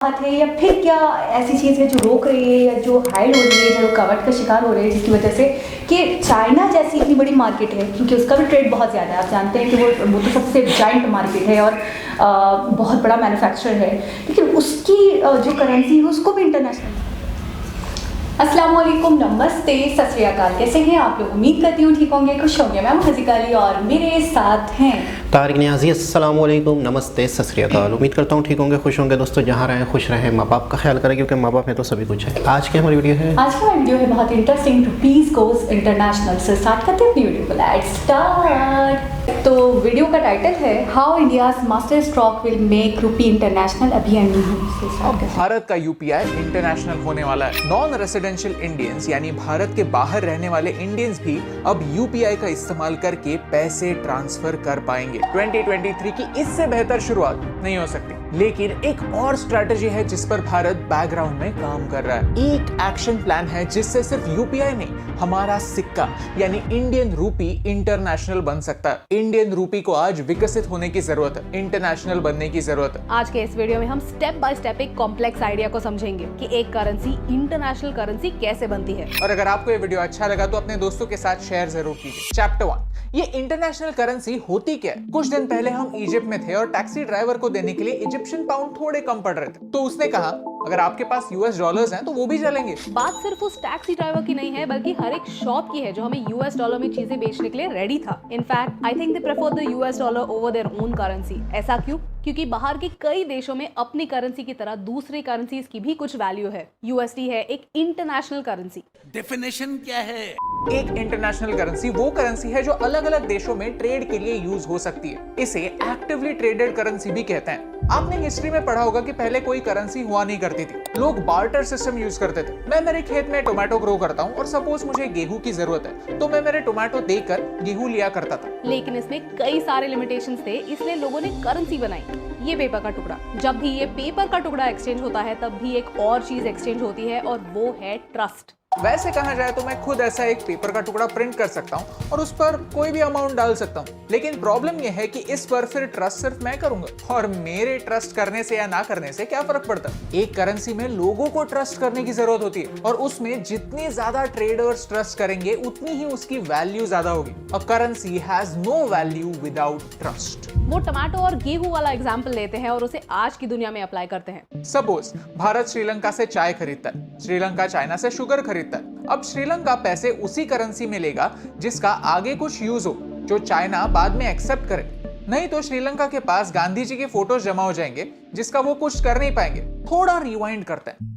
बात है या फिर क्या ऐसी चीज़ है जो रोक रही है या जो हाइड हो रही है, जो रुकावट का शिकार हो रहे हैं, जिसकी वजह से कि चाइना जैसी इतनी बड़ी मार्केट है, क्योंकि उसका भी ट्रेड बहुत ज़्यादा है। आप जानते हैं कि वो तो सबसे जाइंट मार्केट है और बहुत बड़ा मैन्युफैक्चरर है, लेकिन उसकी जो करेंसी है उसको भी इंटरनेशनल। अस्सलाम वालेकुम, नमस्ते, सत श्री अकाल। कैसे हैं आप लोग? उम्मीद करती हूँ ठीक होंगे, खुश होंगे। मैं हज़ीका अली और मेरे साथ हैं तारिक नियाज़ी। अस्सलाम वालेकुम, नमस्ते, सत श्री अकाल। उम्मीद करता हूँ ठीक होंगे, खुश होंगे। दोस्तों जहाँ रहें खुश रहें, माँ बाप का ख्याल करें, क्योंकि माँ बाप में तो सभी कुछ है। आज की हमारी वीडियो है बहुत इंटरेस्टिंग। रुपीज गोज इंटरनेशनल से स्टार्ट करते हैं अपनी वीडियो को। Let's start. तो वीडियो का टाइटल है how India's master stroke will make rupee international. अभी अब भारत का यूपीआई इंटरनेशनल होने वाला है। नॉन रेसिडेंशियल इंडियंस यानी भारत के बाहर रहने वाले इंडियंस भी अब यूपीआई का इस्तेमाल करके पैसे ट्रांसफर कर पाएंगे। 2023 की इससे बेहतर शुरुआत नहीं हो सकती। लेकिन एक और स्ट्रैटेजी है जिस पर भारत बैकग्राउंड में काम कर रहा है। एक एक्शन प्लान है जिससे सिर्फ यूपीआई नहीं, हमारा सिक्का यानी इंडियन रूपी इंटरनेशनल बन सकता है। इंडियन रूपी को आज विकसित होने की जरूरत है, इंटरनेशनल बनने की जरूरत है। आज के इस वीडियो में हम स्टेप बाय स्टेप एक कॉम्प्लेक्स आइडिया को समझेंगे कि एक करेंसी इंटरनेशनल करेंसी कैसे बनती है। और अगर आपको ये वीडियो अच्छा लगा तो अपने दोस्तों के साथ शेयर जरूर कीजिए। चैप्टर 1, ये इंटरनेशनल करेंसी होती क्या है? कुछ दिन पहले हम इजिप्ट में थे और टैक्सी ड्राइवर को देने के लिए इजिप्शियन पाउंड थोड़े कम पड़ रहे थे, तो उसने कहा अगर आपके पास यूएस डॉलर्स हैं तो वो भी चलेंगे। बात सिर्फ उस टैक्सी ड्राइवर की नहीं है, बल्कि हर एक शॉप की है जो हमें यूएस डॉलर में चीजें बेचने के लिए रेडी था। In fact I think they prefer the US dollar over their own currency. ऐसा क्यों? क्योंकि बाहर के कई देशों में अपनी करेंसी की तरह दूसरी करेंसीज की भी कुछ वैल्यू है। यूएसडी है एक इंटरनेशनल करेंसी। डेफिनेशन क्या है? एक इंटरनेशनल करेंसी वो करेंसी है जो अलग अलग देशों में ट्रेड के लिए यूज हो सकती है। इसे एक्टिवली ट्रेडेड करेंसी भी कहते हैं। आपने हिस्ट्री में पढ़ा होगा कि पहले कोई करेंसी हुआ नहीं करती थी, लोग बार्टर सिस्टम यूज करते थे। मैं मेरे खेत में टोमेटो ग्रो करता हूँ और सपोज मुझे गेहूं की जरूरत है, तो मैं मेरे टोमेटो देकर गेहूं लिया करता था। लेकिन इसमें कई सारे लिमिटेशंस थे, इसलिए लोगों ने करेंसी बनाई, ये पेपर का टुकड़ा। जब भी ये पेपर का टुकड़ा एक्सचेंज होता है तब भी एक और चीज एक्सचेंज होती है और वो है ट्रस्ट। वैसे कहा जाए तो मैं खुद ऐसा एक पेपर का टुकड़ा प्रिंट कर सकता हूँ और उस पर कोई भी अमाउंट डाल सकता हूँ, लेकिन प्रॉब्लम यह है कि इस पर फिर ट्रस्ट सिर्फ मैं करूंगा और मेरे ट्रस्ट करने से या ना करने से क्या फर्क पड़ता है। एक करेंसी में लोगों को ट्रस्ट करने की जरूरत होती है और उसमें जितनी ज्यादा ट्रेडर्स ट्रस्ट करेंगे उतनी ही उसकी वैल्यू ज्यादा होगी। A currency has no value without trust. वो टमाटो और गेहूं वाला एग्जाम्पल लेते हैं और उसे आज की दुनिया में अप्लाई करते हैं। सपोज भारत श्रीलंका से चाय खरीदता है, श्रीलंका चाइना से शुगर खरीदता है। अब श्रीलंका पैसे उसी करेंसी में लेगा जिसका आगे कुछ यूज हो, जो चाइना बाद में एक्सेप्ट करे। नहीं तो श्रीलंका के पास गांधी जी के फोटोज जमा हो जाएंगे जिसका वो कुछ कर नहीं पाएंगे। थोड़ा रिवाइंड करते हैं।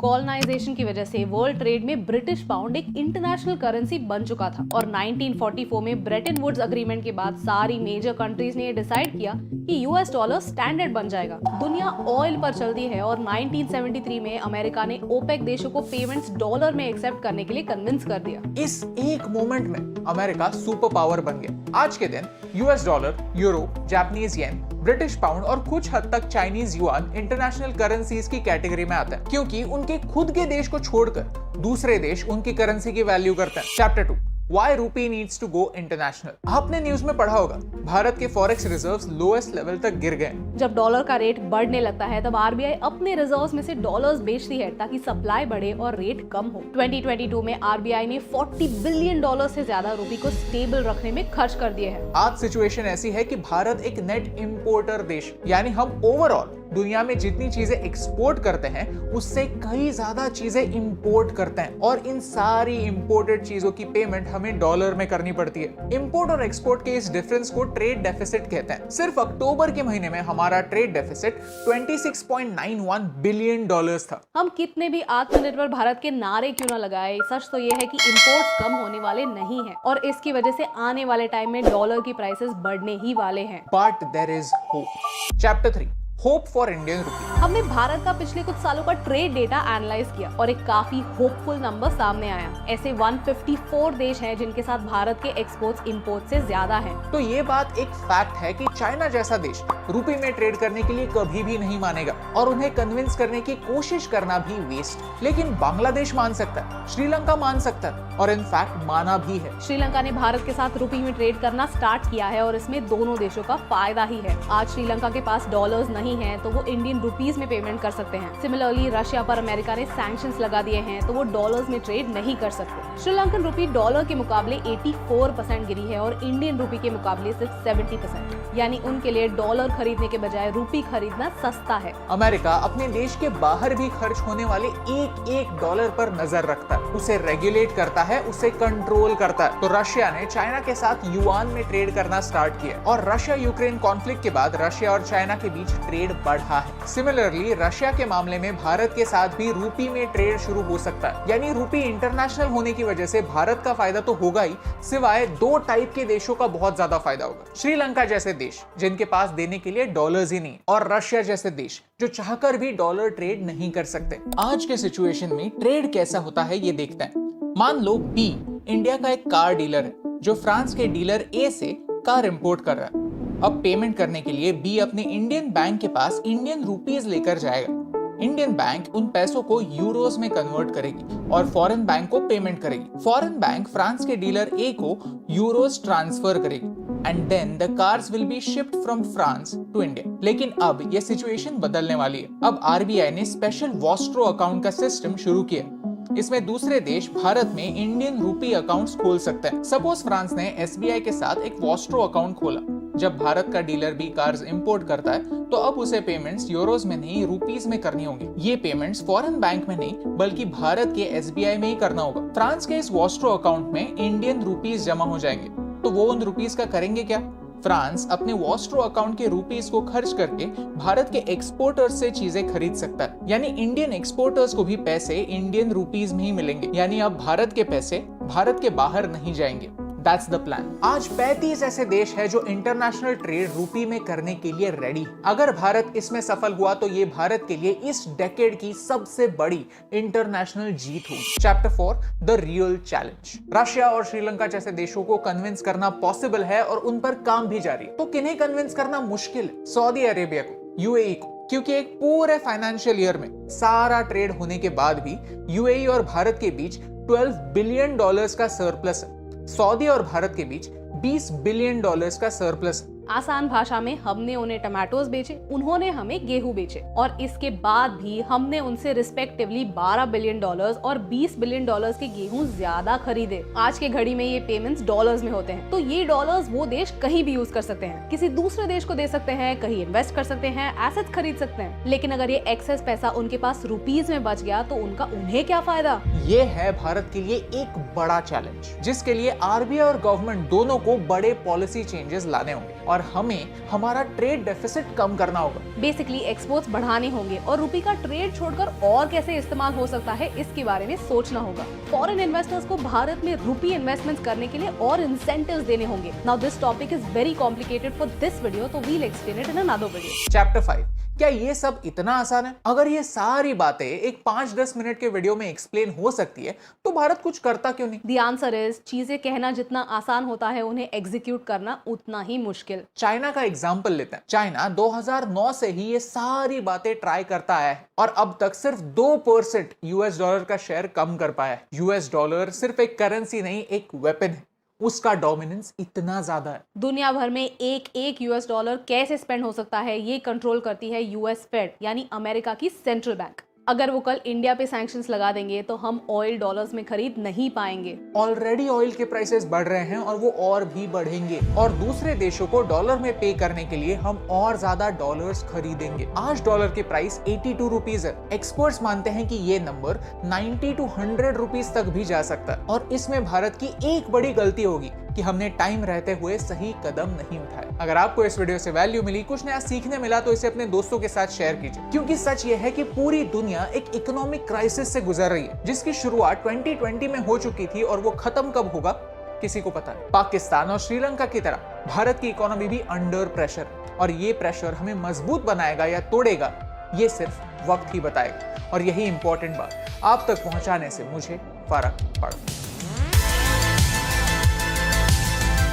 कॉलोनाइजेशन की वजह से वर्ल्ड ट्रेड में ब्रिटिश पाउंड एक इंटरनेशनल करेंसी बन चुका था और 1944 में ब्रेटन वुड्स अग्रीमेंट के बाद सारी मेजर कंट्रीज ने डिसाइड किया कि यूएस डॉलर स्टैंडर्ड बन जाएगा। दुनिया ऑयल पर चलती है और 1973 में अमेरिका ने ओपेक देशों को पेमेंट्स डॉलर में एक्सेप्ट करने के लिए कन्विंस कर दिया। इस एक मोमेंट में अमेरिका सुपर पावर बन गया। आज के दिन US dollar, euro, Japanese yen, British pound और कुछ हद तक चाइनीज युआन इंटरनेशनल करेंसीज की कैटेगरी में आते हैं, क्योंकि उनके खुद के देश को छोड़कर दूसरे देश उनकी करेंसी की वैल्यू करते हैं। Chapter 2, Why rupee needs to go international। आपने न्यूज में पढ़ा होगा भारत के फॉरेक्स रिजर्व्स लोएस्ट लेवल तक गिर गए। जब डॉलर का रेट बढ़ने लगता है तब आरबीआई अपने रिजर्व्स में से डॉलर्स बेचती है ताकि सप्लाई बढ़े और रेट कम हो। 2022 में आरबीआई ने $40 बिलियन से ज्यादा रुपए को स्टेबल रखने में खर्च कर दिए हैं। आज सिचुएशन ऐसी है कि भारत एक नेट इंपोर्टर देश, यानी हम ओवरऑल दुनिया में जितनी चीजें एक्सपोर्ट करते हैं उससे कई ज्यादा चीजें इंपोर्ट करते हैं और इन सारी इंपोर्टेड चीजों की पेमेंट हमें डॉलर में करनी पड़ती है। इंपोर्ट और एक्सपोर्ट के इस डिफरेंस को ट्रेड डेफिसिट कहते हैं। सिर्फ अक्टूबर के महीने में हमारा ट्रेड डेफिसिट $26.91 बिलियन था। हम कितने भी आत्मनिर्भर भारत के नारे क्यों ना लगाए, सच तो ये है कि इंपोर्ट्स कम होने वाले नहीं हैं और इसकी वजह से आने वाले टाइम में डॉलर की प्राइसेस बढ़ने ही वाले हैं। But there is hope. Chapter 3, hope for Indian rupee. हमने भारत का पिछले कुछ सालों का ट्रेड डेटा एनालाइज किया और एक काफी होपफुल नंबर सामने आया। ऐसे 154 देश हैं जिनके साथ भारत के एक्सपोर्ट्स इंपोर्ट से ज्यादा हैं। तो ये बात एक फैक्ट है कि चाइना जैसा देश रुपए में ट्रेड करने के लिए कभी भी नहीं मानेगा और उन्हें कन्विंस करने की कोशिश करना भी वेस्ट। लेकिन बांग्लादेश मान सकता है, श्रीलंका मान सकता है और इनफैक्ट माना भी है। श्रीलंका ने भारत के साथ रुपए में ट्रेड करना स्टार्ट किया है और इसमें दोनों देशों का फायदा ही है। आज श्रीलंका के पास डॉलर्स नहीं नहीं है तो वो इंडियन रुपीस में पेमेंट कर सकते हैं। सिमिलरली रशिया पर अमेरिका ने सैंक्शंस लगा दिए हैं तो वो डॉलर्स में ट्रेड नहीं कर सकते। श्रीलंकन रुपी डॉलर के मुकाबले 84% गिरी है और इंडियन रुपी के मुकाबले सिर्फ 70%, यानी उनके लिए डॉलर खरीदने के बजाय रुपी खरीदना सस्ता है। अमेरिका अपने देश के बाहर भी खर्च होने वाले एक एक डॉलर पर नजर रखता है, उसे रेगुलेट करता है, उसे कंट्रोल करता है। तो रशिया ने चाइना के साथ युआन में ट्रेड करना स्टार्ट किया और रशिया यूक्रेन कॉन्फ्लिक्ट के बाद रशिया और चाइना के बीच ट्रेड बढ़ा है। सिमिलरली रशिया के मामले में भारत के साथ भी रूपी में ट्रेड शुरू हो सकता है, यानी रूपी इंटरनेशनल होने की वजह से भारत का फायदा तो होगा ही, सिवाय दो टाइप के देशों का बहुत ज्यादा फायदा होगा। श्रीलंका जैसे देश जिनके पास देने के लिए डॉलर्स ही नहीं, और रशिया जैसे देश जो चाहकर भी डॉलर ट्रेड नहीं कर सकते। आज के सिचुएशन में ट्रेड कैसा होता है ये देखते हैं। मान लो बी इंडिया का एक कार डीलर है जो फ्रांस के डीलर ए से कार इंपोर्ट कर रहा है। अब पेमेंट करने के लिए बी अपने इंडियन बैंक के पास इंडियन रुपीस लेकर जाएगा। इंडियन बैंक उन पैसों को यूरोस में कन्वर्ट करेगी और फॉरेन बैंक को पेमेंट करेगी। फॉरेन बैंक फ्रांस के डीलर ए को यूरोस ट्रांसफर करेगी and then the cars will be shift from France to India. लेकिन अब ये सिचुएशन बदलने वाली है। अब आरबीआई ने स्पेशल वॉस्ट्रो अकाउंट का सिस्टम शुरू किया। इसमें दूसरे देश भारत में इंडियन रुपी अकाउंट्स खोल सकते हैं। सपोज फ्रांस ने एसबीआई के साथ एक वॉस्ट्रो अकाउंट खोला। जब भारत का डीलर भी कार्स इंपोर्ट करता है तो अब उसे पेमेंट्स यूरोस में नहीं रुपीस में करनी होंगी। ये पेमेंट्स फॉरेन बैंक में नहीं बल्कि भारत के एसबीआई में ही करना होगा। फ्रांस के इस वॉस्ट्रो अकाउंट में इंडियन रुपीस जमा हो जाएंगे। तो वो उन रुपीस का करेंगे क्या? फ्रांस अपने वॉस्ट्रो अकाउंट के रुपीस को खर्च करके भारत के एक्सपोर्टर्स से चीजें खरीद सकता है, यानी इंडियन एक्सपोर्टर्स को भी पैसे इंडियन रुपीस में ही मिलेंगे, यानी अब भारत के पैसे भारत के बाहर नहीं जाएंगे। That's the plan। आज 35 ऐसे देश है जो इंटरनेशनल ट्रेड रूपी में करने के लिए रेडी। अगर भारत इसमें सफल हुआ तो ये भारत के लिए इस डेकेड की सबसे बड़ी इंटरनेशनल जीत होगी। Chapter 4 the real challenge. Russia और श्रीलंका जैसे देशों को कन्विंस करना पॉसिबल है और उन पर काम भी जारी है। तो किन्हें कन्विंस करना मुश्किल है? सऊदी अरेबिया को, यूएई को, क्योंकि एक पूरे फाइनेंशियल ईयर में सारा ट्रेड होने के बाद भी यूएई और भारत के बीच 12 बिलियन डॉलर्स का सरप्लस है। सऊदी और भारत के बीच 20 बिलियन डॉलर्स का सरप्लस। आसान भाषा में हमने उन्हें टमाटोज बेचे, उन्होंने हमें गेहूं बेचे और इसके बाद भी हमने उनसे रिस्पेक्टिवली 12 बिलियन डॉलर्स और 20 बिलियन डॉलर्स के गेहूं ज्यादा खरीदे। आज के घड़ी में ये पेमेंट्स डॉलर्स में होते हैं, तो ये डॉलर्स वो देश कहीं भी यूज कर सकते हैं, किसी दूसरे देश को दे सकते हैं, कहीं इन्वेस्ट कर सकते हैं, एसेट्स खरीद सकते हैं। लेकिन अगर ये एक्सेस पैसा उनके पास रुपीज में बच गया तो उनका उन्हें क्या फायदा? ये है भारत के लिए एक बड़ा चैलेंज, जिसके लिए आरबीआई और गवर्नमेंट दोनों को बड़े पॉलिसी चेंजेस लाने होंगे और हमें हमारा ट्रेड डेफिसिट कम करना होगा। बेसिकली एक्सपोर्ट्स बढ़ाने होंगे और रुपए का ट्रेड छोड़कर और कैसे इस्तेमाल हो सकता है इसके बारे में सोचना होगा। फॉरेन इन्वेस्टर्स को भारत में रुपी इन्वेस्टमेंट्स करने के लिए और इंसेंटिव्स देने होंगे। Now this topic is very complicated for this video, तो we'll explain it in another video. Chapter 5 क्या ये सब इतना आसान है? अगर ये सारी बातें एक 5-10 मिनट के वीडियो में एक्सप्लेन हो सकती है तो भारत कुछ करता क्यों नहीं? द आंसर इज चीजें कहना जितना आसान होता है उन्हें एग्जीक्यूट करना उतना ही मुश्किल। चाइना का एग्जांपल लेते हैं। चाइना 2009 से ही ये सारी बातें ट्राई करता है और अब तक सिर्फ 2% यूएस डॉलर का शेयर कम कर पाया है। यूएस डॉलर सिर्फ एक करेंसी नहीं, एक वेपन है। उसका डोमिनेंस इतना ज्यादा है। दुनिया भर में एक यूएस डॉलर कैसे स्पेंड हो सकता है ये कंट्रोल करती है यूएस फेड, यानी अमेरिका की सेंट्रल बैंक। अगर वो कल इंडिया पे सैंक्शंस लगा देंगे तो हम ऑयल डॉलर्स में खरीद नहीं पाएंगे। ऑलरेडी ऑयल के प्राइसेस बढ़ रहे हैं और वो और भी बढ़ेंगे और दूसरे देशों को डॉलर में पे करने के लिए हम और ज्यादा डॉलर्स खरीदेंगे। आज डॉलर की प्राइस 82 रुपीज है। एक्सपर्ट्स मानते हैं कि ये नंबर 90 to 100 रुपीज तक भी जा सकता है और इसमें भारत की एक बड़ी गलती होगी कि हमने टाइम रहते हुए सही कदम नहीं उठाया। अगर आपको इस वीडियो से वैल्यू मिली, कुछ नया सीखने मिला, तो इसे अपने दोस्तों के साथ शेयर कीजिए, क्योंकि सच ये है कि पूरी दुनिया एक इकोनॉमिक क्राइसिस से गुजर रही है जिसकी शुरुआत 2020 में हो चुकी थी और वो खत्म कब होगा किसी को पता नहीं। पाकिस्तान और श्रीलंका की तरह भारत की इकोनॉमी भी अंडर प्रेशर और ये प्रेशर हमें मजबूत बनाएगा या तोड़ेगा ये सिर्फ वक्त ही बताएगा। और यही इंपॉर्टेंट बात आप तक पहुंचाने से मुझे फर्क पड़ता है।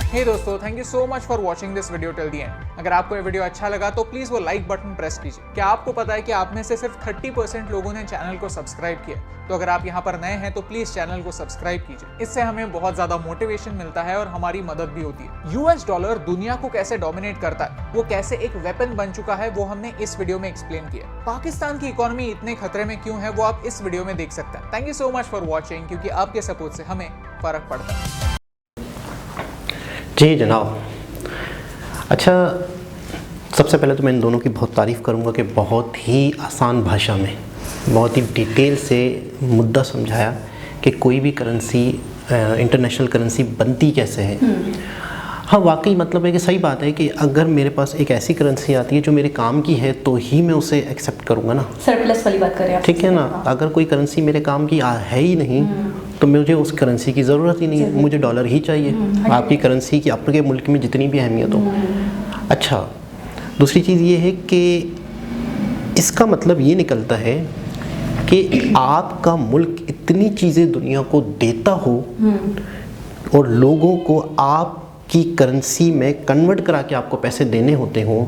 हे दोस्तों, thank you so much for watching this video till the end. अगर आपको ये वीडियो अच्छा लगा तो प्लीज वो लाइक बटन प्रेस कीजिए। क्या आपको पता है कि आप में से सिर्फ 30% लोगों ने चैनल को सब्सक्राइब किया? तो अगर आप यहाँ पर नए हैं तो प्लीज चैनल को सब्सक्राइब कीजिए। इससे हमें बहुत ज्यादा मोटिवेशन मिलता है और हमारी मदद भी होती है। यूएस डॉलर दुनिया को कैसे डोमिनेट करता है, वो कैसे एक वेपन बन चुका है, वो हमने इस वीडियो में एक्सप्लेन किया। पाकिस्तान की इकोनॉमी इतने खतरे में क्यों है, वो आप इस वीडियो में देख सकते हैं। Thank you so much for watching, क्योंकि आपके सपोर्ट से हमें फर्क पड़ता है। जी जनाब। अच्छा, सबसे पहले तो मैं इन दोनों की बहुत तारीफ़ करूंगा कि बहुत ही आसान भाषा में बहुत ही डिटेल से मुद्दा समझाया कि कोई भी करेंसी इंटरनेशनल करेंसी बनती कैसे है। हाँ, वाकई मतलब है कि सही बात है कि अगर मेरे पास एक ऐसी करेंसी आती है जो मेरे काम की है तो ही मैं उसे एक्सेप्ट करूँगा ना। सरप्लस वाली बात कर रहे हैं आप। ठीक है ना। अगर कोई करेंसी मेरे काम की है ही नहीं तो मुझे उस करेंसी की ज़रूरत ही नहीं है, मुझे डॉलर ही चाहिए। आपकी करेंसी की आपके मुल्क में जितनी भी अहमियत हो। अच्छा, दूसरी चीज़ ये है कि इसका मतलब ये निकलता है कि आपका मुल्क इतनी चीज़ें दुनिया को देता हो और लोगों को आपकी करेंसी में कन्वर्ट करा के आपको पैसे देने होते हों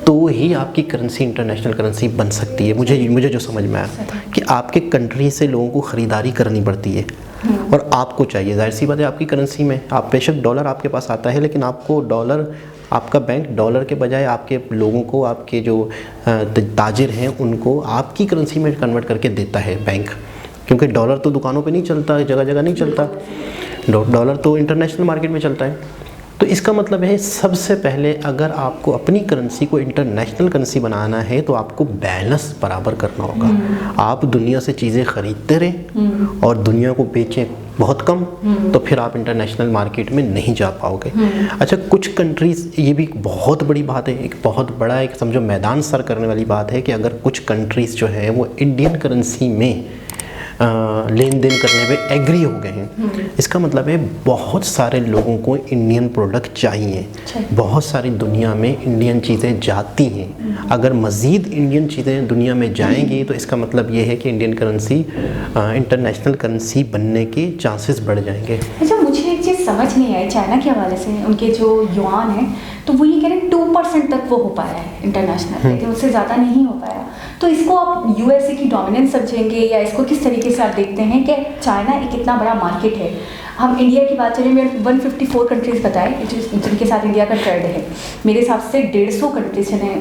तो ही आपकी करेंसी इंटरनेशनल करेंसी बन सकती है। मुझे जो समझ में आया कि आपके कंट्री से लोगों को ख़रीदारी करनी पड़ती है और आपको चाहिए, जाहिर सी बात है, आपकी करेंसी में आप बेशक डॉलर आपके पास आता है लेकिन आपको डॉलर, आपका बैंक डॉलर के बजाय आपके लोगों को, आपके जो ताजिर हैं उनको आपकी करेंसी में कन्वर्ट करके देता है बैंक, क्योंकि डॉलर तो दुकानों पे नहीं चलता, जगह जगह नहीं चलता, डॉलर तो इंटरनेशनल मार्केट में चलता है। तो इसका मतलब है सबसे पहले अगर आपको अपनी करेंसी को इंटरनेशनल करेंसी बनाना है तो आपको बैलेंस बराबर करना होगा। आप दुनिया से चीज़ें ख़रीदते रहें और दुनिया को बेचें बहुत कम, तो फिर आप इंटरनेशनल मार्केट में नहीं जा पाओगे। अच्छा, कुछ कंट्रीज़, ये भी बहुत बड़ी बात है, एक बहुत बड़ा एक समझो मैदान सर करने वाली बात है कि अगर कुछ कंट्रीज़ जो है वो इंडियन करेंसी में लेन देन करने पे एग्री हो गए हैं, इसका मतलब है बहुत सारे लोगों को इंडियन प्रोडक्ट चाहिए, बहुत सारी दुनिया में इंडियन चीज़ें जाती हैं। अगर मज़ीद इंडियन चीज़ें दुनिया में जाएंगी तो इसका मतलब ये है कि इंडियन करेंसी इंटरनेशनल करेंसी बनने के चांसेस बढ़ जाएंगे। अच्छा, मुझे एक चीज़ समझ नहीं आई चाइना के हवाले से, उनके जो युआन है तो वो ये कह रहे हैं 2% तक वो हो पाया है इंटरनेशनल, लेकिन उससे ज़्यादा नहीं हो पाया। तो इसको आप यूएसए की डोमिनेंस समझेंगे या इसको किस तरीके से आप देखते हैं कि चाइना एक इतना बड़ा मार्केट है? हम इंडिया की बात चलें, मैंने 154 कंट्रीज़ बताए जिनके साथ इंडिया का ट्रेड है। मेरे हिसाब से 150 कंट्रीज हैं,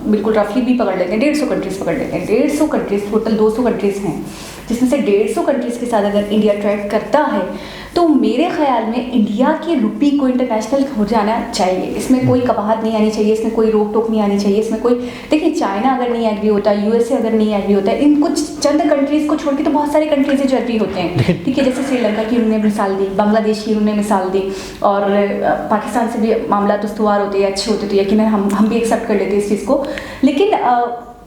बिल्कुल रफली भी पकड़ लेते हैं, 150 कंट्रीज़ पकड़ लेते हैं। 150 कंट्रीज़, टोटल 200 कंट्रीज़ हैं, जिसमें से 150 कंट्रीज़ के साथ अगर इंडिया ट्रेड करता है तो मेरे ख्याल में इंडिया की रुपी को इंटरनेशनल हो जाना चाहिए। इसमें कोई कबाहत नहीं आनी चाहिए, इसमें कोई रोक टोक नहीं आनी चाहिए, इसमें कोई, देखिए चाइना अगर नहीं एग्री होता, यूएसए अगर नहीं एग्री होता, इन कुछ चंद कंट्रीज़ को छोड़ के तो बहुत सारे कंट्रीज़ जो एग्री होते हैं। ठीक है, जैसे श्रीलंका की उन्होंने मिसाल दी, बांग्लादेश की उन्होंने मिसाल दी, और पाकिस्तान से भी मामला तो दुस्तवार होते हैं, अच्छे होते, तो यकीन हम भी एक्सेप्ट कर लेते हैं इस चीज़ को। लेकिन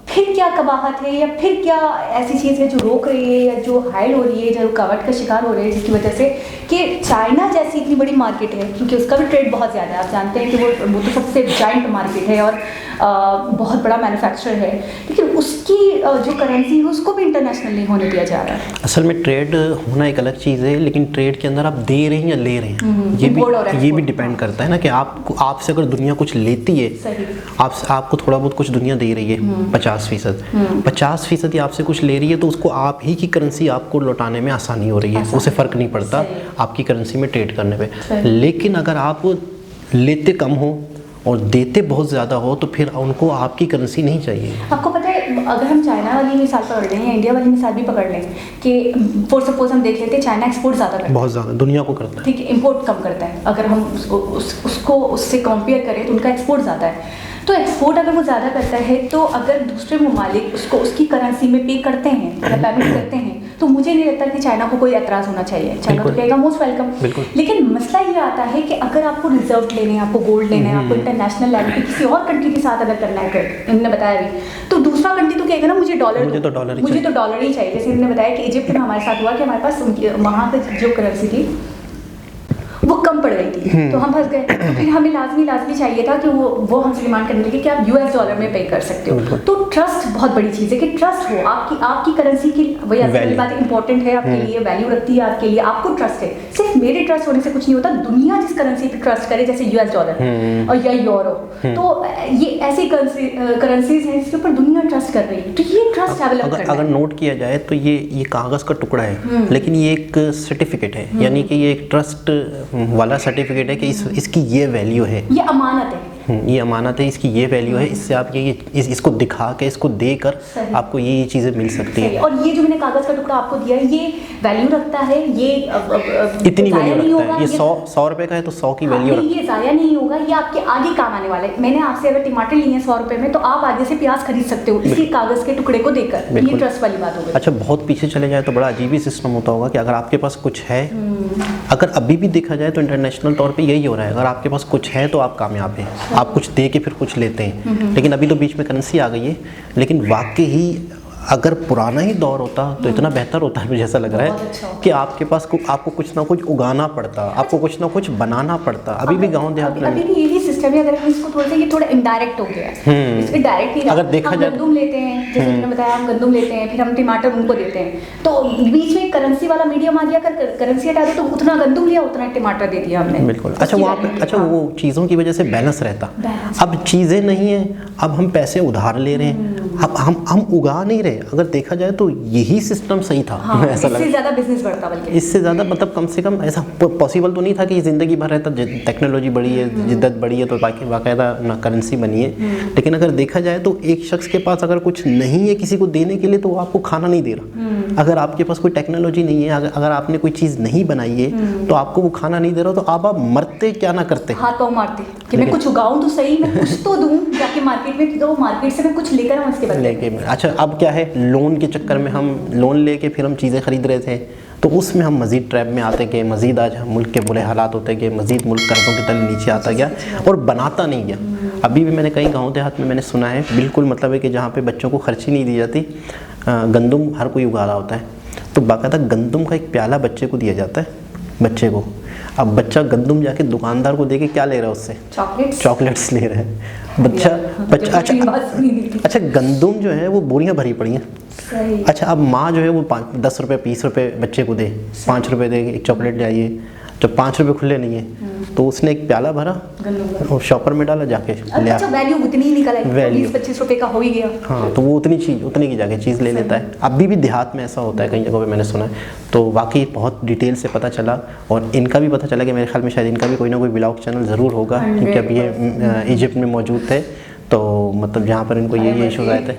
फिर क्या कबाहत है या फिर क्या ऐसी चीज़ है जो रोक रही है या जो हाइड हो रही है, जो रुकावट का शिकार हो रही है, जिसकी वजह से कि चाइना जैसी इतनी बड़ी मार्केट है, क्योंकि उसका भी ट्रेड बहुत ज़्यादा है, आप जानते हैं कि वो तो सबसे जाइंट मार्केट है और बहुत बड़ा मैन्युफैक्चरर है, लेकिन उसकी जो करेंसी है उसको भी इंटरनेशनल नहीं होने दिया जा रहा है। असल में ट्रेड होना एक अलग चीज़ है, लेकिन ट्रेड के अंदर आप दे रहे हैं या ले रहे हैं, ये भी डिपेंड करता है ना कि आपसे अगर दुनिया कुछ लेती है, आपको थोड़ा बहुत कुछ दुनिया दे रही है 50% ही आपसे कुछ ले रही है, तो उसको आप ही की करेंसी आपको लौटाने में आसानी हो रही है, उसे फ़र्क नहीं पड़ता आपकी करेंसी में ट्रेड करने पे। लेकिन अगर आप लेते कम हो और देते बहुत ज़्यादा हो तो फिर उनको आपकी करेंसी नहीं चाहिए। आपको पता है, अगर हम चाइना वाली मिसाल पकड़ लें या इंडिया वाली मिसाल भी पकड़ लें कि फॉर सपोज हम देख लेते हैं चाइना एक्सपोर्ट ज़्यादा करता है, बहुत ज़्यादा दुनिया को करता है, ठीक है, इंपोर्ट कम करता है। अगर हम उसको उससे कंपेयर करें तो उनका एक्सपोर्ट ज़्यादा है। तो एक्सपोर्ट अगर वो ज़्यादा करता है तो अगर दूसरे ममालिक उसको उसकी करेंसी में पे करते हैं या पेमेंट करते हैं तो मुझे नहीं लगता कि चाइना को कोई एतराज़ होना चाहिए। चाइना तो कहेगा मोस्ट वेलकम। लेकिन मसला ये आता है कि अगर आपको रिजर्व लेने हैं, आपको गोल्ड लेना है, आपको इंटरनेशनल लेवल पे किसी और कंट्री के साथ अगर करना है, इन्होंने बताया भी, तो दूसरा कंट्री तो कहेगा ना मुझे डॉलर ही चाहिए। जैसे इन्होंने बताया कि इजिप्ट में हमारे साथ हुआ कि हमारे पास वहाँ पर जो करेंसी थी वो कम पड़ गई थी तो हम फंस गए। तो फिर हमें लाजमी चाहिए था कि वो हमसे डिमांड करने लगे कि आप यूएस डॉलर में पे कर सकते हो। तो ट्रस्ट बहुत बड़ी चीज़ है कि ट्रस्ट हो आपकी करेंसी की, वही असली बात इंपॉर्टेंट है आपके लिए, वैल्यू रखती है आपके लिए, आपको ट्रस्ट है। सिर्फ मेरे ट्रस्ट होने से कुछ नहीं होता, दुनिया जिस करेंसी पे ट्रस्ट करे जैसे यूएस डॉलर और या यूरो, तो ये ऐसी करेंसीज हैं जिसके ऊपर दुनिया ट्रस्ट कर रही है। तो ये ट्रस्ट डेवलप करना है। अगर नोट किया जाए तो ये कागज़ का टुकड़ा है, लेकिन ये एक सर्टिफिकेट है, यानी कि ये एक ट्रस्ट वाला सर्टिफिकेट है कि इसकी ये वैल्यू है, ये अमानत है, ये अमानत है, इसकी ये वैल्यू है, इससे आप इसको दिखा के, इसको देकर आपको ये चीज़ें मिल सकती है। और ये जो मैंने कागज़ का टुकड़ा आपको दिया है ये वैल्यू रखता है, ये इतनी वैल्यू रखता है। ये 100 रुपये का है तो 100 की वैल्यू रखता है, ये ज़ाया नहीं होगा, ये आपके आगे काम आने वाला है। मैंने आपसे अगर टमाटर लिए हैं 100 रुपये में, तो आप आगे से प्याज खरीद सकते हो इसी कागज़ के टुकड़े को देकर। ये ट्रस्ट वाली बात हो गई। अच्छा, बहुत पीछे चले जाए तो बड़ा अजीब ही सिस्टम होता होगा कि अगर आपके पास कुछ है, अगर अभी भी देखा जाए तो इंटरनेशनल तौर पे यही हो रहा है, अगर आपके पास कुछ है तो आप कामयाब हैं, आप कुछ दे के फिर कुछ लेते हैं। लेकिन अभी तो बीच में करेंसी आ गई है, लेकिन वाकई ही अगर पुराना ही दौर होता तो इतना बेहतर होता है, मुझे ऐसा लग रहा है कि आपके पास आपको कुछ ना कुछ उगाना पड़ता, आपको कुछ ना कुछ बनाना पड़ता। अभी भी गांव देहात में अभी भी यही सिस्टम है, अगर हम इसको थोड़ा सा, ये थोड़ा इनडायरेक्ट हो गया है, इसमें डायरेक्ट नहीं। अगर देखा जाए गंदुम लेते हैं, जैसे मैंने बताया, हम गंदुम लेते हैं, फिर हम टमाटर उनको देते हैं, तो बीच में करेंसी वाला मीडियम आ गया, कर करेंसी हटा दो तो उतना गंदुम लिया उतना टमाटर दे दिया हमने। बिल्कुल। अच्छा, वहाँ पे वो चीज़ों की वजह से बैलेंस रहता। अब चीज़ें नहीं है, अब हम पैसे उधार ले रहे हैं, अब हम उगा नहीं रहे। अगर देखा जाए तो यही सिस्टम सही था। हाँ, ऐसा इससे ज़्यादा बिजनेस बढ़ता, बल्कि इससे ज़्यादा, मतलब कम से कम ऐसा पॉसिबल तो नहीं था कि ज़िंदगी भर रहता। टेक्नोलॉजी बढ़ी है, जिद्दत बढ़ी है, तो बाकायदा ना करेंसी बनी है। लेकिन अगर देखा जाए तो एक शख्स के पास अगर कुछ नहीं है किसी को देने के लिए, तो वो आपको खाना नहीं दे रहा। अगर आपके पास कोई टेक्नोलॉजी नहीं है, अगर आपने कोई चीज़ नहीं बनाई है, तो आपको वो खाना नहीं दे रहा, तो आप मरते क्या ना करते, हाथ पाँव मारते कि मैं कुछ उगाऊं तो सही, मैं कुछ तो दूं जाके मार्केट में, तो मार्केट से मैं कुछ लेकर आऊं इसके बदले। अच्छा, अब क्या है, लोन के चक्कर में हम लोन लेके फिर हम चीज़ें खरीद रहे थे, तो उसमें हम मज़ीद ट्रैप में आते गए, मज़ीद आज मुल्क के बुरे हालात होते गए, मज़ीद मुल्क कर्ज़ों के तले नीचे आता गया और बनाता नहीं गया। अभी भी मैंने कई गाँव देहात में मैंने सुना है, बिल्कुल मतलब है कि जहाँ पे बच्चों को खर्ची नहीं दी जाती, गंदुम हर कोई उगा रहा होता है, तो बाकायदा गंदुम का एक प्याला बच्चे को दिया जाता है, बच्चे को। अब बच्चा गंदुम जाके दुकानदार को दे के क्या ले रहा है उससे? चॉकलेट्स ले रहा है बच्चा। अच्छा, गंदुम जो है वो बोरियां भरी पड़ी हैं। अच्छा, अब माँ जो है वो 10 रुपये 20 रुपये बच्चे को दे, 5 रुपये दे एक चॉकलेट जाइए, जब 5 रुपये खुले नहीं है तो उसने एक प्याला भरा और शॉपर में डाला, जाके ले अच्छा, वैल्यू उतनी ही निकल आई, वैल्यू 20-25 रुपए का हो ही गया। हाँ, तो वो उतनी की जाके चीज़ ले लेता है। अभी भी देहात में ऐसा होता है, कई जगहों पे मैंने सुना है। तो वाकई बहुत डिटेल से पता चला, और इनका भी पता चला कि मेरे ख्याल में शायद इनका भी कोई ना कोई ब्लॉग चैनल ज़रूर होगा, क्योंकि अभी ये इजिप्ट में मौजूद थे, तो मतलब जहाँ पर इनको ये इशूज़ आए थे।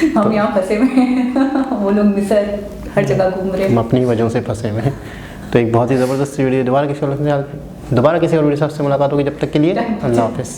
हम यहाँ फंसे हुए हैं, वो लोग मिस्र हर जगह घूम रहे हैं, हम अपनी वजहों से फंसे हुए हैं। तो एक बहुत ही ज़बरदस्त वीडियो, दोबारा किसी और वीडियो से मुलाकात होगी। जब तक के लिए अल्लाह हाफ़िज़।